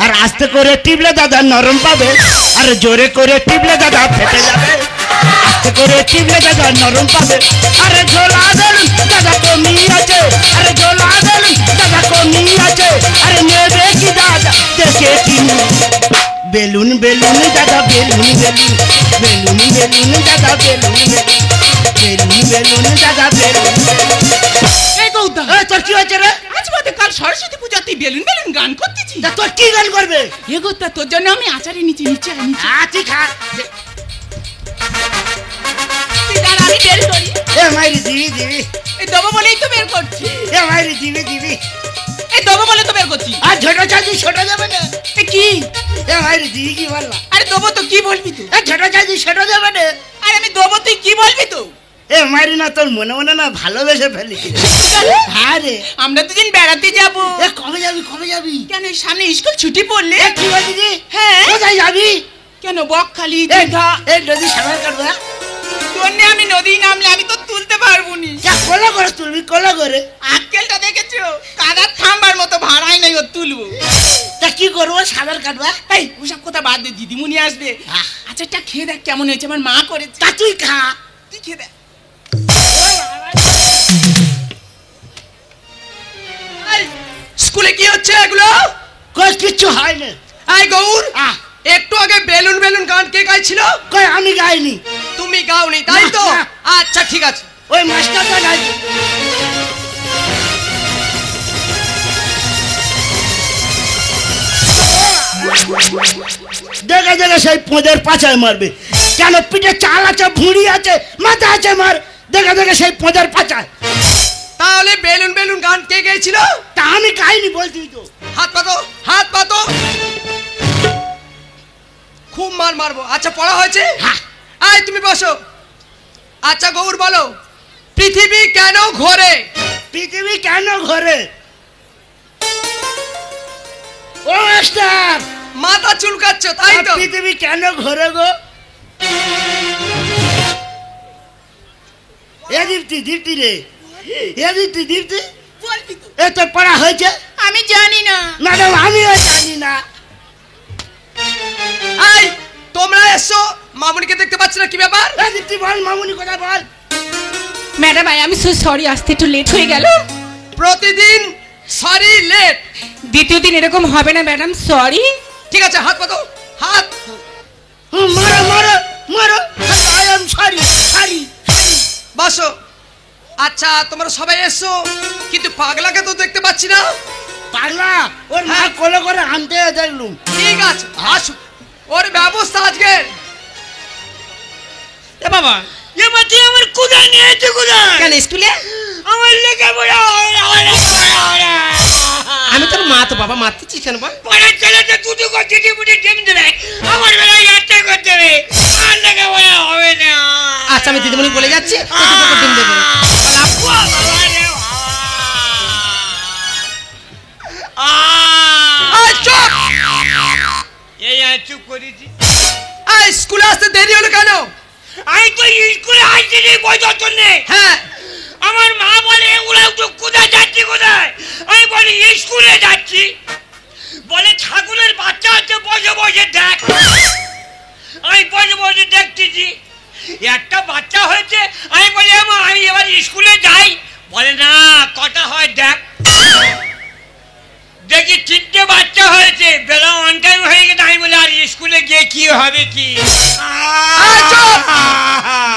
আর আস্তে করে টিপলে দাদা নরম পাবে, আর জোরে করে টিপলে দাদা ফেটে যাবে। আস্তে করে টিপলে দাদা নরম পাবে, আরে ঝোলা বেলুন দাদা কমি আছে, আরে ঝোলা বেলুন দাদা কমি আছে, আরে নেবে কি দাদা দেখে কিনি। বেলুন বেলুন দাদা বেলুন বেলুন, বেলুন বেলুন দাদা বেলুন বেলুন, বেলুন বেলুন দাদা বেলুন বেলুন। এই গৌতম, তোর কি হয়েছে রে? আজ বাদে কাল সরস্বতী পূজা, তুই বেলুন বেলুন গান করতেছি? তোর কি গান করবে? এ গৌতা, তোর জন্য আমি আচারে নিচে নিচে আনিছি। তুই খা। তুই দাঁড়া, আমি বের করি। এ মাইরি দিবি দিবি, এই দেবো বলেই তো বের করছি। এ মাইরি দিবি দিবি, এই দেবো বলে তো বের করছি। আর ছোট চাঁদি ছোট যাবে না। এ কি? এ মাইরি দিবি কি বললা? আরে দেবো তো, কি বলবি তুই? এ ছোট চাঁদি ছোট যাবে না। আরে আমি দেবো, তুই কি বলবি তো? এ মাইরি না, তোর মনে মনে না ভালোবেসে ফেলিস। হ্যাঁ রে, আমরা দুদিন বেড়াতে যাব। এ কবে যাবি কবে যাবি? কেন এই সামনে স্কুল ছুটি পড়লে? এ কি বলছি রে? হ্যাঁ, কোথায় যাবি? কেন বকখালি এ দীঘা? এই নদী সাঁতার কাটবে? তোরনে আমি নদী নামলে আমি তো তুলতে পারবো নি। কোলা করে তুলবি, কোলা করে। আক্কেলটা দেখেছো? কাদার থাম্বার মতো ভাড়াই নাই ও তুলবো। তা কি করবো, সাঁতার কাটবা? এই ওসব কথা বাদ দে, দিদিমণি আসবে। আচ্ছা, এটা খেয়ে দেখ কেমন হয়েছে, আমার মা করেছে। তা তুই খা। তুই খেয়ে দেখ। স্কুলে কি হচ্ছে এগুলো? কই কিচ্ছু হয় না। এই গৌর, একটু আগে বেলুন বেলুন গান কে গাইছিল? কই আমি গাইনি। তুমি গাওনি তাই তো? না। আচ্ছা ঠিক আছে। ওই মাস্টারটা গাইছে। দেখে দেখে সেই পোঁদের পাছায় মারবে। কেন পিঠে চাল আছে, ভুঁড়ি আছে, মাথা আছে, মার। দেখে দেখে সেই পোঁদের পাছায়। তাহলে বেলুন বেলুন গান কে গেছিল? তা আমি গাইনি বলছি তো। হাত পাতো, হাত পাতো। খুব মার মারবো। আচ্ছা, পড়া হয়েছে? আয় তুমি বসো। আচ্ছা গৌর বলো, পৃথিবী কেন ঘোরে? পৃথিবী কেন ঘোরে? ও মাস্টার, মাথা চুলকাচ্ছ তাই তো? পৃথিবী কেন ঘোরে গো? এ দীপ্তি, দীপ্তি রে, এ দীপ্তি, দীপ্তি, এ তোর পড়া হয়েছে? আমি জানি না ম্যাডাম, আমিও জানি না। এই তোমরা এসো, মামুনিকে দেখতে পাচ্ছ না, কি ব্যাপার? এ দীপ্তি বল, মামুনি কথা বল। ম্যাডাম, আমি সো সরি, আসতে একটু লেট হয়ে গেল। প্রতিদিন সরি লেট, দ্বিতীয় দিন এরকম হবে না ম্যাডাম, সরি। ঠিক আছে, হাত পাতো, হাত। মারো মারো মারো, আই এম সরি সরি। বসো। আচ্ছা, তোমরা সবাই এসো, কিন্তু পাগলাকে তো দেখতে পাচ্ছি না। পাগলা, ওর মা কোলে করে আনতে দেখলুম। ঠিক আছে, আসো, ওর ব্যবস্থা আজকে। এ বাবা, এ বাতি আমার কোথায় নিয়েছে? কোথায়? কেন স্কুলে? আমার লেগে বড় আমি তোর মা তো, বাবা মারতেছিস কেন? পড়ার ছেলেটা দুটো করছে, বুঝে টিম দেবে, আমার বেলায় একটা করতে হবে, আর লেগে বড় হবে না। আচ্ছা, আমি দিদিমণি বলে যাচ্ছি, ডিম দেবে। চুপ করেছি। স্কুলে আসতে দেরি হলো কেন? আমি তো স্কুলে আসিনি বইটার জন্য। হ্যাঁ, আমার মা বলে ওরা তো কোথায় যাচ্ছি, কোথায়? আমি বলি স্কুলে যাচ্ছি। বলে ঠাকুরের বাচ্চা আছে, বসে বসে দেখ। আমি বসে বসে দেখতেছি, একটা বাচ্চা হয়েছে। আমি বলি আমি এবার স্কুলে যাই। বলে না, কটা হয় দেখ। দেখি 3টে বাচ্চা হয়েছে, বেলা অন টাইম হয়ে গেছে। আমি বলি আর স্কুলে গিয়ে কি হবে কি?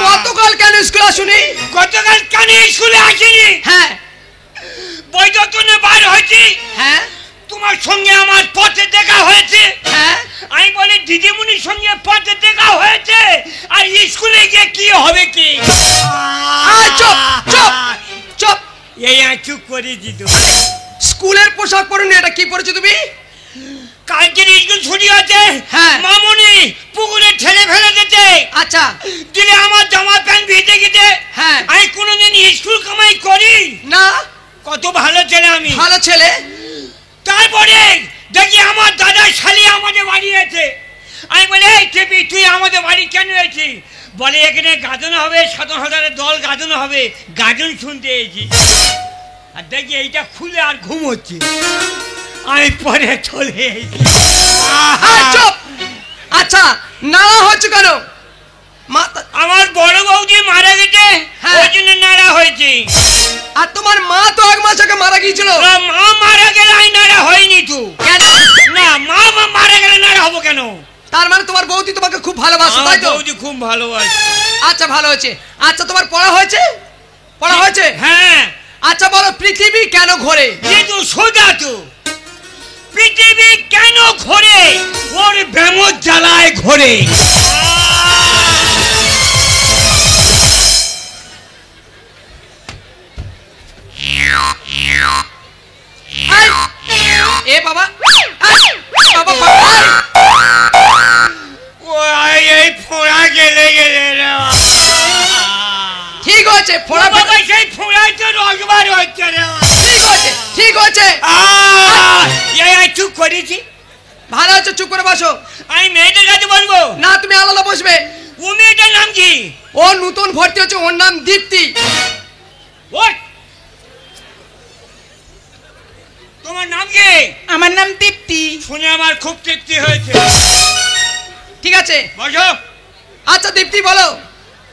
গতকাল কেন স্কুলে আসুনি? গতকাল কেন স্কুলে আসেনি? হ্যাঁ বৈঠনে বার হয়েছি। হ্যাঁ তোমার সঙ্গে আমার পথে দেখা হয়েছে। হ্যাঁ, আমি বলি দিদিমণির সঙ্গে পথে দেখা হয়েছে, আর স্কুলে গিয়ে কি হবে কি? চুপ চুপ চুপ। এই চুপ করে দিত। স্কুলের পোশাক পরনি, এটা কি পরেছো তুমি? কালকের স্কুল ছুটি আছে। হ্যাঁ। মামুনি পুকুরে ঠেলে ফেলে দিতে। আচ্ছা, দিলে আমার জামা প্যান্ট ভিজে গেছে। হ্যাঁ। আমি কোনোদিন স্কুল কামাই করি না। কত ভালো ছেলে আমি। ভালো ছেলে। তারপরে দেখি আমার দাদা শালি আমাদের বাড়ি আছে। আমি বলি এই টেপি, তুই আমাদের বাড়ি কেন এসেছি? বলে এখানে গাজন হবে, সাধারণের দল গাজন হবে, গাজন শুনতে এসেছি। আর দেখি এইটা খুলে আর ঘুম হচ্ছে। আমি পরে চলে এসেছি। চুপ। আচ্ছা নাড়া হচ্ছে কেন? আমার বড় বৌদি মারা গেছে, হ্যাঁ। ওই জন্য নাড়া হয়েছে। আর তোমার মা তো 1 মাস আগে মারা গিয়েছিল। মা মারা গেলে আমি নাড়া হয়নি তো। কেন? না, মা মারা গেলে নাড়া হবো কেন? তার মানে তোমার বৌদি তোমাকে খুব ভালোবাসে, তাই তো? বৌদি খুব ভালোবাসে। আচ্ছা ভালো হয়েছে। আচ্ছা তোমার পড়া হয়েছে? পড়া হয়েছে? হ্যাঁ। আচ্ছা বলো পৃথিবী কেন ঘোরে? কিন্তু সোজা তো, পৃথিবী কেন ঘোরে? ওর ব্যামোর জ্বালায় ঘোরে। এ বাবা, বাবা বাবা, এই ফোড়া গেলে গেলে রে বাবা। ঠিক হয়েছে ফোড়া বাবা, সেই ফোড়ায় তো রসবার হচ্ছে রে বাবা। ঠিক হয়েছে, ঠিক হয়েছে। চুপ করেছি। ভালো হচ্ছে, চুপ করে বসো। আমি মেয়েদের কাছে বলবো না তুমি আলাদা বসবে। ও মেয়েটার নাম কি? ও নতুন ভর্তি হচ্ছে, ওর নাম দীপ্তি। ওর তোমার নাম কি? আমার নাম দীপ্তি। শুনে আমার খুব তৃপ্তি হয়েছে। ঠিক আছে বসো। আচ্ছা দীপ্তি বলো।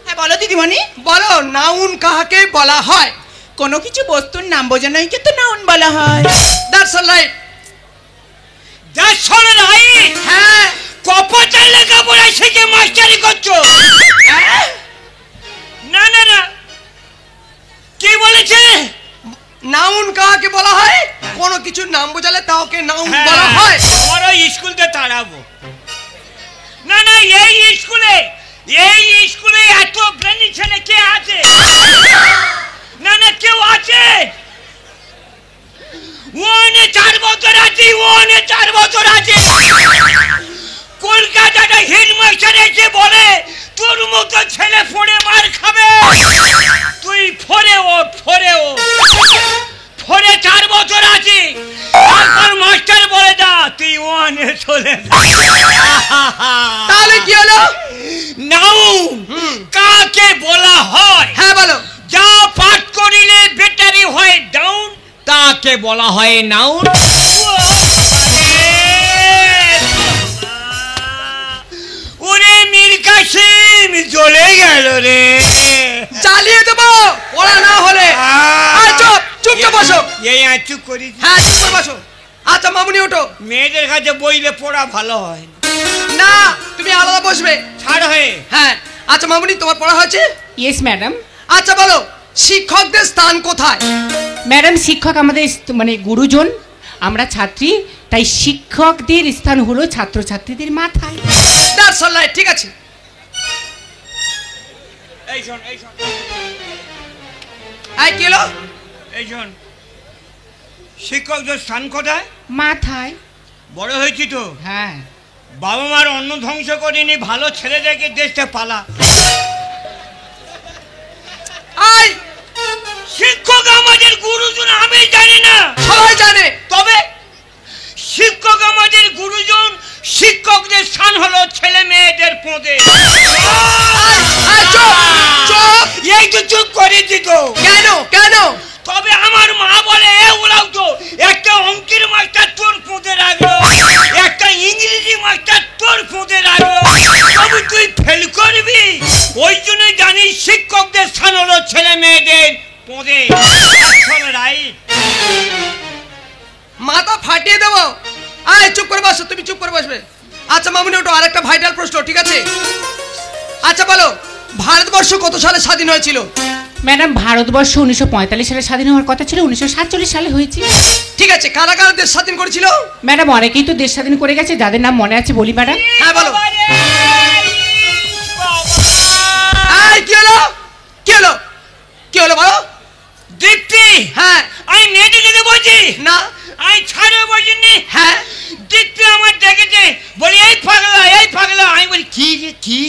হ্যাঁ বলো দিদিমণি। বলো নাউন কাহাকে বলা হয়? কোনো কিছু বস্তুর নাম বোঝানোই কিন্তু নাউন বলা হয়। That's all right. হ্যাঁ কপাচার লেখাপড়া শিখে মাস্টারি করছো? না না না, কি বলেছে? নাউন কাহাকে বলা হয়? কোনো কিছুর নাম বোঝালে তাকে নাউন বলা হয়। আমারও স্কুলতে তাড়াবো। না না, এই স্কুলে এত ব্রেনি ছেলে কে আছে? না না, কেউ আছে? ওনে 4 বছর আছে, ওনে 4 বছর আছে। কলকাতাটা হেডমাস্টার এসে বলে তোর মতো ছেলে পড়ে মার খাবে, তুই ফোরে 4 বছর আছে। তারপর মাস্টার বলে দা তুই ওয়ানে চলে যা। তাহলে কি হলো? নাউন কাকে বলা হয়? হ্যাঁ বলো। যা পাঠ করিলে ব্যাটারি হয় ডাউন, তাকে বলা হয় নাউন। ওরে মীর কাসিম জ্বলে গেল রে। চালিয়ে দেবো পড়া না হলে। চুপ চুপ চুপ বসো। এই চুপ করি। হ্যাঁ চুপ করে বসো। আচ্ছা মামুনি ওঠো। মেয়েদের কাছে বইলে পড়া ভালো হয় না, তুমি আলাদা বসবে। ছাড় হয়ে। হ্যাঁ আচ্ছা মামুনি তোমার পড়া হয়েছে? Yes madam. আচ্ছা বলো শিক্ষকদের স্থান কোথায়? ম্যাডাম শিক্ষক আমাদের মানে গুরুজন, আমরা ছাত্রী, তাই শিক্ষকদের স্থান হলো ছাত্রছাত্রীদের মাথায়। দ্যাটস অল রাইট, ঠিক আছে। এই শোন, এই শোন, কি হলো? এই শোন, শিক্ষকদের স্থান কোথায়? মাথায়। বড় হয়েছি তো, হ্যাঁ। বাবা মার অন্ন ধ্বংস করিনি, ভালো ছেলে দেখে দেশটা পালা। শিক্ষক আমাদের গুরুজন, আমি জানি না, সবাই জানে। তবে শিক্ষক আমাদের গুরুজন, শিক্ষকদের স্থান হলো ছেলে মেয়েদের পোঁদে। এই তো চুপ করেছি তো। কেন কেন? তবে আমার মা বলে ওরাও তো একটা অঙ্কের মাস্টার তোর পোঁদে রাখলো, একটা ইংরেজি মাস্টার তোর পোঁদে রাখলো, তবে তুই ফেল করবি। ওই জন্য জানি শিক্ষকদের স্থান হলো ছেলে মেয়েদের পোঁদে। রাইট। মাথা ফাটিয়ে দেবো। চুপ করে বসো, তুমি চুপ করে বসবে। আচ্ছা মামুনি ওঠো, আরেকটা ভাইটাল প্রশ্ন, ঠিক আছে? আচ্ছা বলো ভারতবর্ষ কত সালে স্বাধীন হয়েছিল? ম্যাডাম ভারতবর্ষ 1945 সালে স্বাধীন হওয়ার কথা ছিল, 1947 সালে হয়েছে। ঠিক আছে, কারা কারা দেশ স্বাধীন করেছিল? ম্যাডাম অনেকেই তো দেশ স্বাধীন করে গেছে, যাদের নাম মনে আছে বলি ম্যাডাম। হ্যাঁ বলো। কি হলো? কি হলো? কি হলো বলো? দীপ্তি। হ্যাঁ। আমি মেয়েটি থেকে বলছি না, আমি ছাড়ে বলছিনি। হ্যাঁ। দীপ্তি আমার দেখেছে, বলি এই পাগলা। আমি বলি কি রে কি?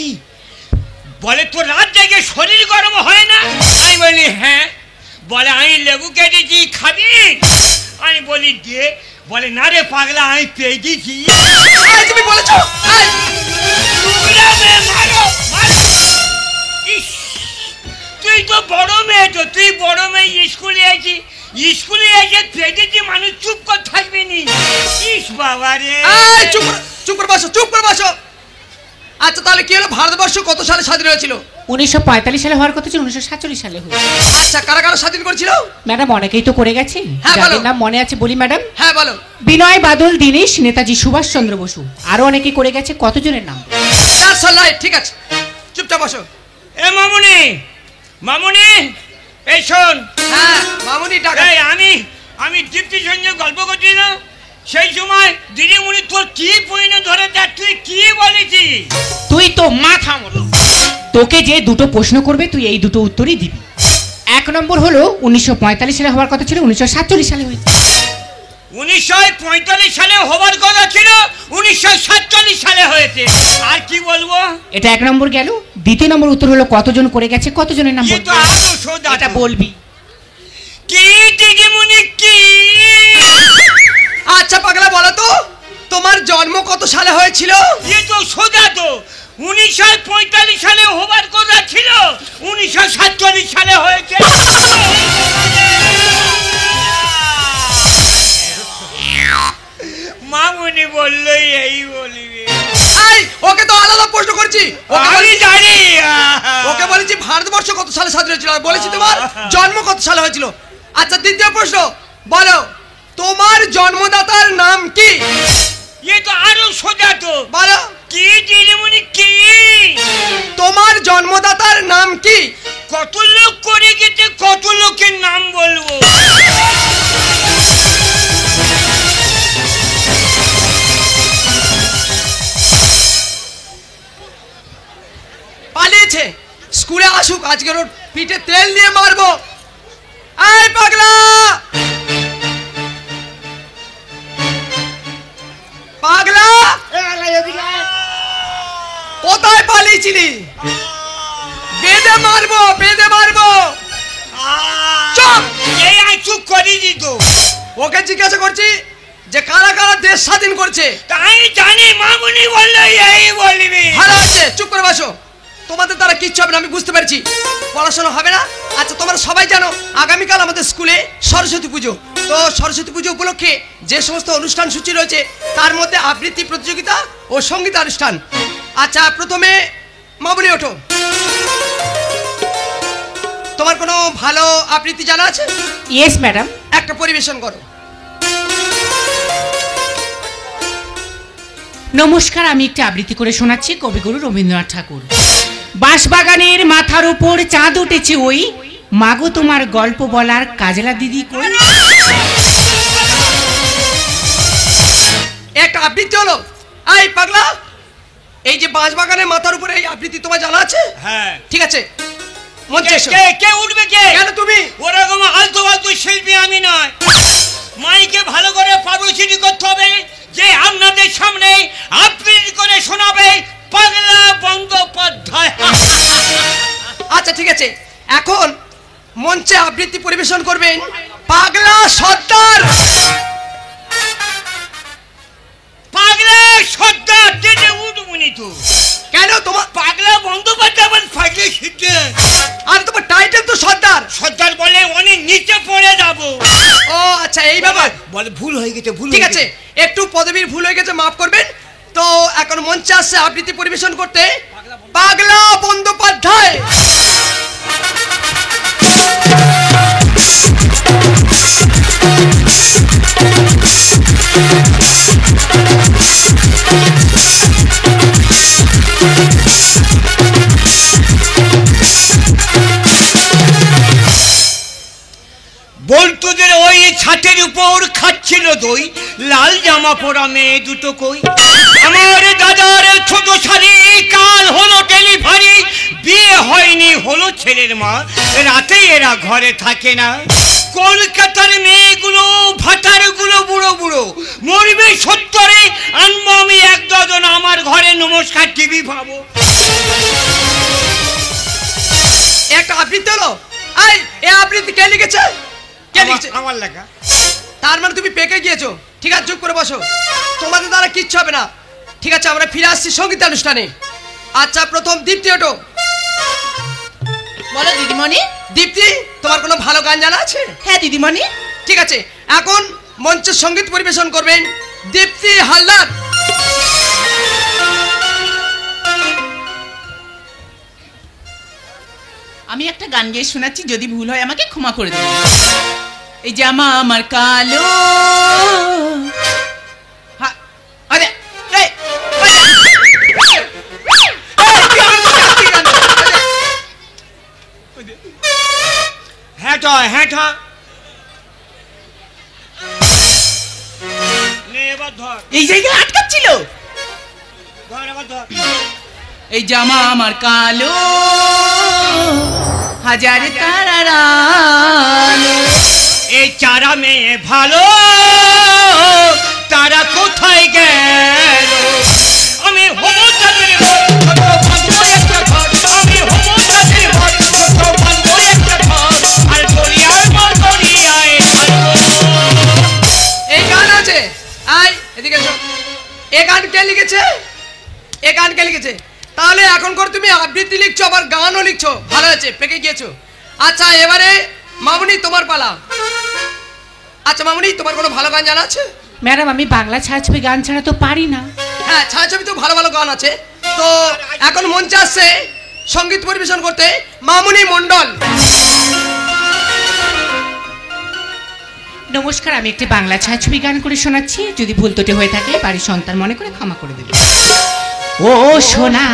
বলে তোর রাত জেগে শরীর গরম হয় না? আমি বলি হ্যাঁ। বলে আমি লেবু কেটেছি, খাবি? আমি বলি দে। বলে না রে পাগলা, আমি পেয়ে গেছি। তুমি বলেছো? তুই তো বড় মেয়ে, তো তুই বড় মেয়ে স্কুলে আছিস, স্কুলে এসে পেটেছি মানুষ চুপ করে থাকবে নি। ইস বাবা রে। এই চুপ করে বসো, চুপ করে বসো। আচ্ছা তাহলে কি হলো, ভারতবর্ষ কত সালে স্বাধীন হয়েছিল? 1945 সালে হওয়ার কথা ছিল, 1947 সালে হয়েছে। আচ্ছা কারা কারা স্বাধীন করেছিল? ম্যাডাম অনেকেই তো করে গেছে, হ্যাঁ, বলো। যাদের নাম মনে আছে বলি ম্যাডাম। হ্যাঁ বলো। বিনয় বাদল দীনেশ, নেতাজি সুভাষচন্দ্র বসু, আরো অনেকেই করে গেছে, কতজনের নাম? That's all right, ঠিক আছে, চুপচাপ বসো। এ মামুনি, মামুনি এই শোন। হ্যাঁ মামুনি টাকা। এই আমি দীপ্তির সঙ্গে গল্প করছি না, সেই সময় দিদিমণি তোর কি পইনে ধরে দেখ, তুই কি বলেছি? তুই তো মাথা মোটা। তোকে যে দুটো প্রশ্ন করবে তুই এই দুটো উত্তরই দিবি। এক নম্বর হলো 1945 সালে হওয়ার কথা ছিল, 1947 সালে হয়েছে। 1945 সালে হবার কথা ছিল, 1947 সালে হয়েছে। আর কি বলবো? এটা এক নম্বর গেল। দ্বিতীয় নম্বর উত্তর হলো কতজন করে গেছে, কতজনের নাম এ বলবি? তো আরো সোজা। এটা বলবি। কি দিদিমণি কি? আচ্ছা পাগলা বলো তো, তোমার জন্ম কত সালে হয়েছিল? এ তো সোজা তো। 1945 সালে হবার কথা ছিল, 1947 সালে হয়েছে। মামুনি বললো এই বলিবে। এই ওকে তো আলাদা প্রশ্ন করছি, আমি জানি। ওকে বলেছি ভারতবর্ষ কত সালে স্বাধীন হয়েছিল, আর বলেছি তোমার জন্ম কত সালে হয়েছিল। আচ্ছা দ্বিতীয় প্রশ্ন, বলো তোমার জন্মদাতার নাম কি? এ তো আরো সোজা তো। বলো কি দিদিমণি কি? তোমার জন্মদাতার নাম কি? কত লোক করে গেছে, কত লোকের নাম বলবো? পালিয়েছে, স্কুলে আসুক, আজকের ওর পিঠে তেল দিয়ে মারবো। এই পাগলা, পাগলা কোথায় পালিয়েছিলি? বেঁধে মারবো, বেঁধে মারবো। চুপ! এই আই চুপ করে দিত। ওকে জিজ্ঞাসা করছি যে কারা কারা দেশ স্বাধীন করছে। তাই জানি, মামুনি বললো এই বলবি। ভালো আছে, চুপ করে বসো। তোমাদের দ্বারা কিচ্ছু হবে না, আমি বুঝতে পারছি, পড়াশোনা হবে না। আচ্ছা তোমরা সবাই জানো আগামীকাল আমাদের স্কুলে সরস্বতী পুজো। তো সরস্বতী পুজো উপলক্ষে যে সমস্ত অনুষ্ঠান সূচি রয়েছে তার মধ্যে আবৃত্তি প্রতিযোগিতা ও সঙ্গীতানুষ্ঠান। আচ্ছা প্রথমে মামুনি ওঠো। তোমার কোনো ভালো আবৃত্তি জানা আছে? Yes madam. একটা পরিবেশন করো। নমস্কার, আমি একটি আবৃত্তি করে শোনাচ্ছি কবিগুরু রবীন্দ্রনাথ ঠাকুর। বাঁশবাগানের মাথার উপর চাঁদ উঠেছে ওই, মাগো তোমার গল্প বলার কাজলা দিদি কই। একটা আবৃত্তি হলো। এই পাগলা, এই যে বাঁশবাগানের মাথার উপরে এই আবৃত্তি তোমার জানা আছে? হ্যাঁ। ঠিক আছে, মঞ্চে এসো। কে উঠবে কে? কেন তুমি? ওরকম আলতো আলতো শিল্পী আমি নয়। মাইকে ভালো করে পাবলিসিটি করতে হবে যে আপনাদের সামনে আবৃত্তি করে শোনাবে পাগলা বন্দ্যোপাধ্যায়। আচ্ছা ঠিক আছে, এখন মঞ্চে আবৃত্তি পরিবেশন করবেন পাগলা সর্দার। পাগলা সর্দার দিতে উঠবনি তো। কেন তোমার? পাগলা বন্দ্যোপাধ্যায় আবার পাগলা শিখছে। আর তোমার টাইটেল তো সর্দার। সর্দার বলে অনেক নিচে পড়ে যাবো। ও আচ্ছা এই ব্যাপার। বলে ভুল হয়ে গেছে, ভুল ঠিক আছে, একটু পদবীর ভুল হয়ে গেছে, মাফ করবেন। তো এখন মঞ্চে আসছে আবৃত্তি পরিবেশন করতে পাগলা বন্দ্যোপাধ্যায়। বল্টুদের ওই ছাতের উপর খাচ্ছিল দই, লাল জামা পরা মেয়ে দুটো কই। আমার দাদার ছোট শাড়ি, কাল হলো ডেলিভারি, বিয়ে হয়নি হলো ছেলের মা, রাতে এরা ঘরে থাকে না। কলকাতার মেয়েগুলো ভাতারগুলো বুড়ো বুড়ো, মরবে 70-এ, আনবো আমি 1 ডজন আমার ঘরে, নমস্কার টিভি ভাবো। একটা আবৃত্তি হলো। এই আবৃত্তি কে লিখেছে? কে লিখেছে? আমার লেখা। তার মানে তুমি পেকে গিয়েছো। ঠিক আছে, চুপ করে বসো, তোমাদের দ্বারা কিচ্ছু হবে না। ঠিক আছে, আমরা ফিরে আসছি সঙ্গীতানুষ্ঠানে। আচ্ছা প্রথম দীপ্তি ওঠো। বলো দিদিমণি। দীপ্তি, তোমার কোনো ভালো গান জানা আছে? হ্যাঁ দিদিমণি। ঠিক আছে, এখন মঞ্চে সঙ্গীত পরিবেশন করবেন দীপ্তি হালদার। আমি একটা গান গেয়ে শোনাচ্ছি, যদি ভুল হয় আমাকে ক্ষমা করে দেবেন। এই জামা আমার কালো, আরে এই, হ্যাঁ নে এবার ধর, এই জায়গায় আটকাচ্ছিল। ধর এবার ধর। এই জামা আমার কালো, হাজার তারার আলো। এই চারা মেয়ে ভালো, তারা কোথায় গেল? আমি হবো তাদের ঘর, বাঁধবো একটা ঘর। আমি হবো তাদের ঘর, বাঁধবো একটা ঘর। আর দরিয়ার পর দরিয়ায় এই গান আছে, আয় এদিকে এসো। এই গান কে লিখেছে? এই গান কে লিখেছে? তাহলে এখন করে তুমি আবৃত্তি লিখছো, আবার গানও লিখছো, ভালো আছে, পেকে গিয়েছো। আচ্ছা এবারে মামুনি তোমার পালা। আচ্ছা মামুনি, তোমার কোনো ভালো গান জানা আছে? ম্যাডাম, আমি বাংলা ছায়াছবি গান ছাড়া তো পারি না। হ্যাঁ, ছায়াছবি তো ভালো ভালো গান আছে। তো এখন মঞ্চে আসছে সঙ্গীত পরিবেশন করতে মামুনি মণ্ডল। নমস্কার, আমি একটি বাংলা ছায়াছবি গান করে শোনাচ্ছি, যদি ভুল ত্রুটি হয়ে থাকে বাড়ির সন্তান মনে করে ক্ষমা করে দেবে। ও সোনা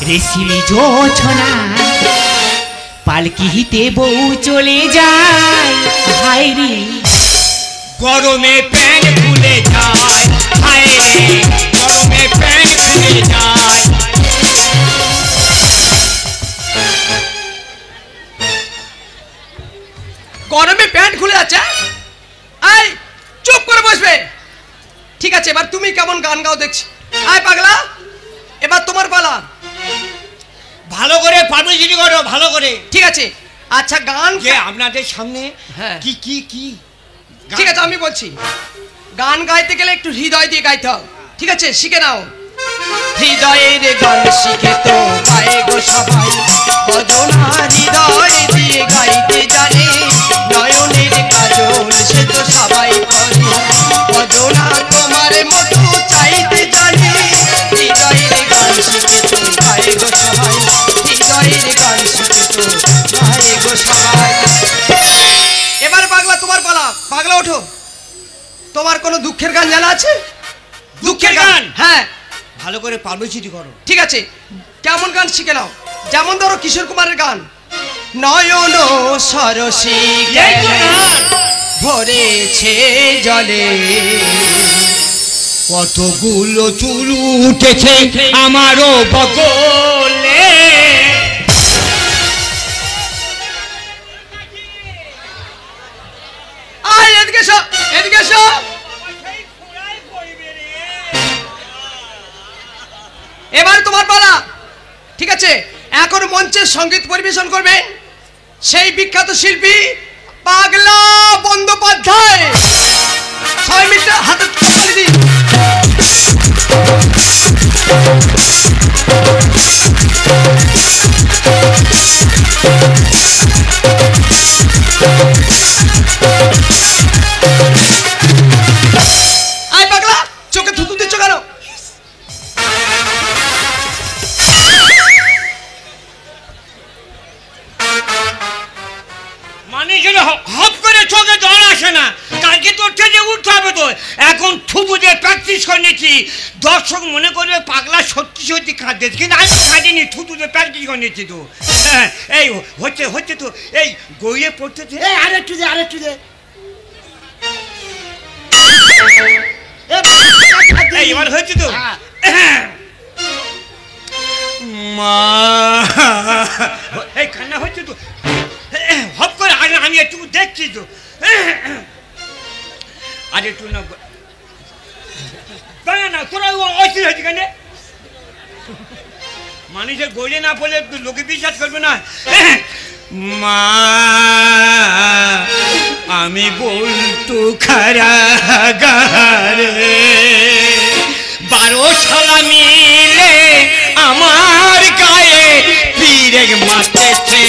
রেসিলি জোছনা, পালকিতে বউ চলে যায়, হায় রে গরমে প্যান্ট খুলে যায়, হায় রে গরমে প্যান্ট খুলে যায়। গরমে প্যান্ট খুলে যাচ্ছে, আয় চুপ করে বসবে। ঠিক আছে, এবার তুমি কেমন গান গাও দেখছি। আয় পাগলা, এবার তোমার পালা। ভালো করে পাবলিসিটি করো, ভালো করে। ঠিক আছে, আচ্ছা গান যে আপনাদের সামনে হ্যাঁ। কি কি কি ঠিক আছে, আমি বলছি। গান গাইতে গেলে একটু হৃদয় দিয়ে গাইতে হবে, ঠিক আছে? শিখে নাও। হৃদয়ের গান শিখে তো গায়ে গো সবাই, কজনা হৃদয় দিয়ে গাইতে জানে, নয়নের কাজল সে তো সবাই করে, কজনা তোমার মতো চাইতে জানে, হৃদয়ের গান শিখে তো গায়ে গো সবাই, হৃদয়ের গান শিখে তো গায়ে গো সবাই। এবার পাগলা তোমার পালা। পাগলা ওঠো। তোমার কোনো দুঃখের গান জানা আছে? দুঃখের গান? হ্যাঁ। ভালো করে পাবলিসিটি করো। ঠিক আছে, কেমন গান শিখে নাও? যেমন ধরো কিশোর কুমারের গান, নয়ন সরসী এই তো গান। ভরেছে জলে, কতগুলো চুল উঠেছে আমারও বগলে। আয় এদিকে এসো, এদিকে এসো। এবার তোমার পালা। ঠিক আছে, এখন মঞ্চে সঙ্গীত পরিবেশন করবেন সেই বিখ্যাত শিল্পী পাগলা বন্দ্যোপাধ্যায়। সবাই মিলে হাতে তালি দিন। আয় পাগলা, চোখে থুতু দিচ্ছ কেন? মানে যেন হপ করে চোখে জল আসে না। কালকে তো উঠতে উঠতে হবে তো। এখন থুবু দিয়ে প্র্যাকটিস করে নিয়েছি। দর্শক মনে করবে পাগলা সত্যি সত্যি কাঁদছে, কিন্তু আমি তো কাঁদিনি, থুতু দিয়ে প্র্যাকটিস করে নিয়েছি তো। হ্যাঁ, এই হচ্ছে তো। এই গইয়ে পড়তেছে। আরেকটু দে, আরেকটু দে। এই এবার হয়েছে তো। মা, এই কান্না হচ্ছে তো। হপ করে আগে আমি একটু দেখছি তো। আর একটু না না, তোরা অস্থির হয়েছে কেন? মানুষের গড়ে না পড়লে লোকে বিশ্বাস করবে না। মা, আমি বলতো খারাগারে 12 শালা মিলে আমার গায়ে পীরে মাতেছে।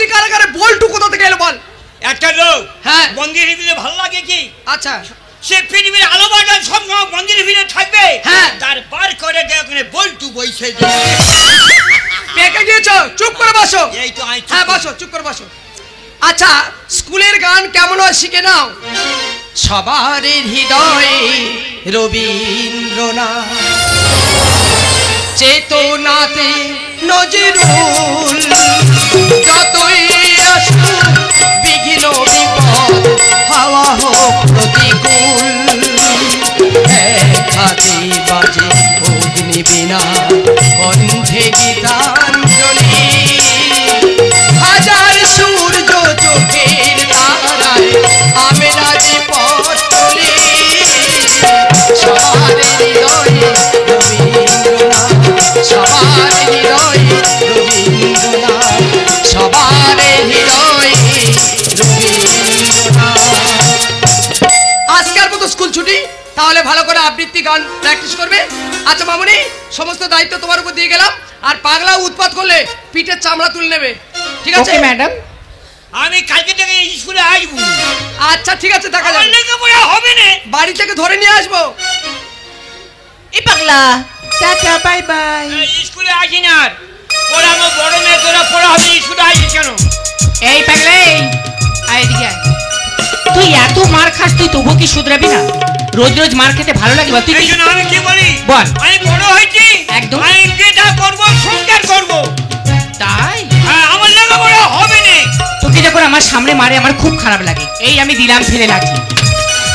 বন্দি কারাগারে বল্টু কোথা থেকে এলো বল? একটা লোক হ্যাঁ। মন্দিরে দিলে ভালো লাগে কি? আচ্ছা সে পৃথিবীর আলো বাজার সব সময় মন্দিরে ভিড়ে থাকবে। হ্যাঁ। তার বার করে দেয় ওখানে বল্টু বইছে। পেকে গিয়েছো, চুপ করে বসো। এই তো আমি চুপ হ্যাঁ করে- বসো, চুপ করে বসো। আচ্ছা, স্কুলের গান কেমন হয় শিখে নাও। সবার হৃদয়ে রবীন্দ্রনাথ, চেতনাতে নজরুল, যতই আসুক বিঘ্ন বিপদ, হাওয়া হোক প্রতিকূল, এক হাতে বাজে অগ্নিবীণা, কণ্ঠে গীতাঞ্জলি, হাজার সূর্য চোখের তারায় আমেরাজি পথ চলি, সবার হৃদয়ে রবীন্দ্রনাথ, সবার হৃদয়ে রবীন্দ্রনাথ, সবার হৃদয়ে রবীন্দ্রনাথ। আজকের মতো স্কুল ছুটি, তাহলে ভালো করে আবৃত্তি গান প্র্যাকটিস করবে। আচ্ছা মামুনি, সমস্ত দায়িত্ব তোমার উপর দিয়ে গেলাম। আর পাগলা উৎপাত করলে পিঠের চামড়া তুলে নেবে, ঠিক আছে? Okay madam. আমি কালকে থেকে স্কুলে আসবো। আচ্ছা ঠিক আছে, দেখা আমার যাবে। লেখাপড়া হবে না। বাড়ি থেকে ধরে নিয়ে আসবো। এই পাগলা, টাটা বাই বাই। স্কুলে আসি না আর। ওরা আমার বড় মেয়ে, তোরা পড়া হবে, স্কুলে আসি কেন? এই পাগলা, এই আয় এদিকে আয়। তুই এত মার খাস, তুই তবু কি শুধরাবি না? রোজ রোজ মার খেতে ভালো লাগে? বা তুই এই কি- জন্য আমি কি বলি, বল। আমি বড় হয়েছি, একদম। আমি যেটা করবো সংস্কার করবো। তাই? হ্যাঁ, আমার লেখাপড়া হবে না। তোকে যখন আমার সামনে মারে আমার খুব খারাপ লাগে। এই আমি দিলাম ফেলে লাঠি।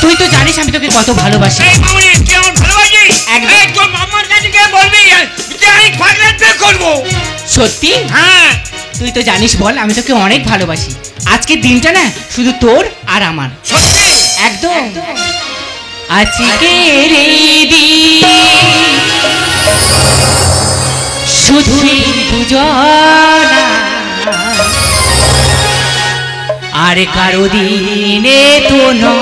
তুই তো জানিস আমি তোকে কত ভালোবাসি। এই মামুনি, তুই আমার ভালোবাসিস? একদম। এই তোর মামার কাছে গিয়ে বলবি যে আমি পাগলের বিয়ে করবো। সত্যি? হ্যাঁ। তুই তো জানিস বল, আমি তোকে অনেক ভালোবাসি। আজকের দিনটা না শুধু তোর আর আমার। সত্যি? একদম। আজকের এই দিন শুধু এই দুজনা, আর কারো দিনে তো নয়।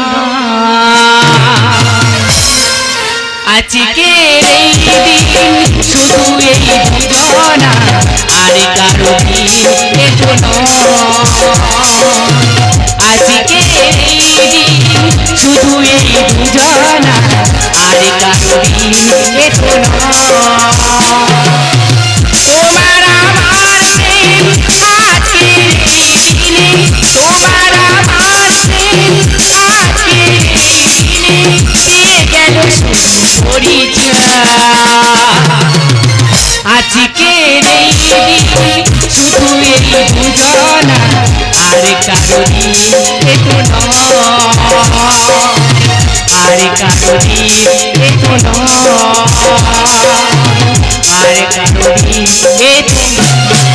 আজকের এই দিন শুধু এই দুজনা, আর কারো দিনে তো নয়। আজকের এই দিন শুধু এই দুজনা, আর কারো দিনে তো নয়। তোমার আমার প্রেম আজকের এই দিনে, তোমার আমার প্রেম আজকের এই দিনে, পেয়ে গেল পরিচয়। আজকের এই দিন শুধু এই দুজনা, আর কারো দিনে তো নয়। আর কারো দিনে তো নয়। আর কারো দিনে তো নয়।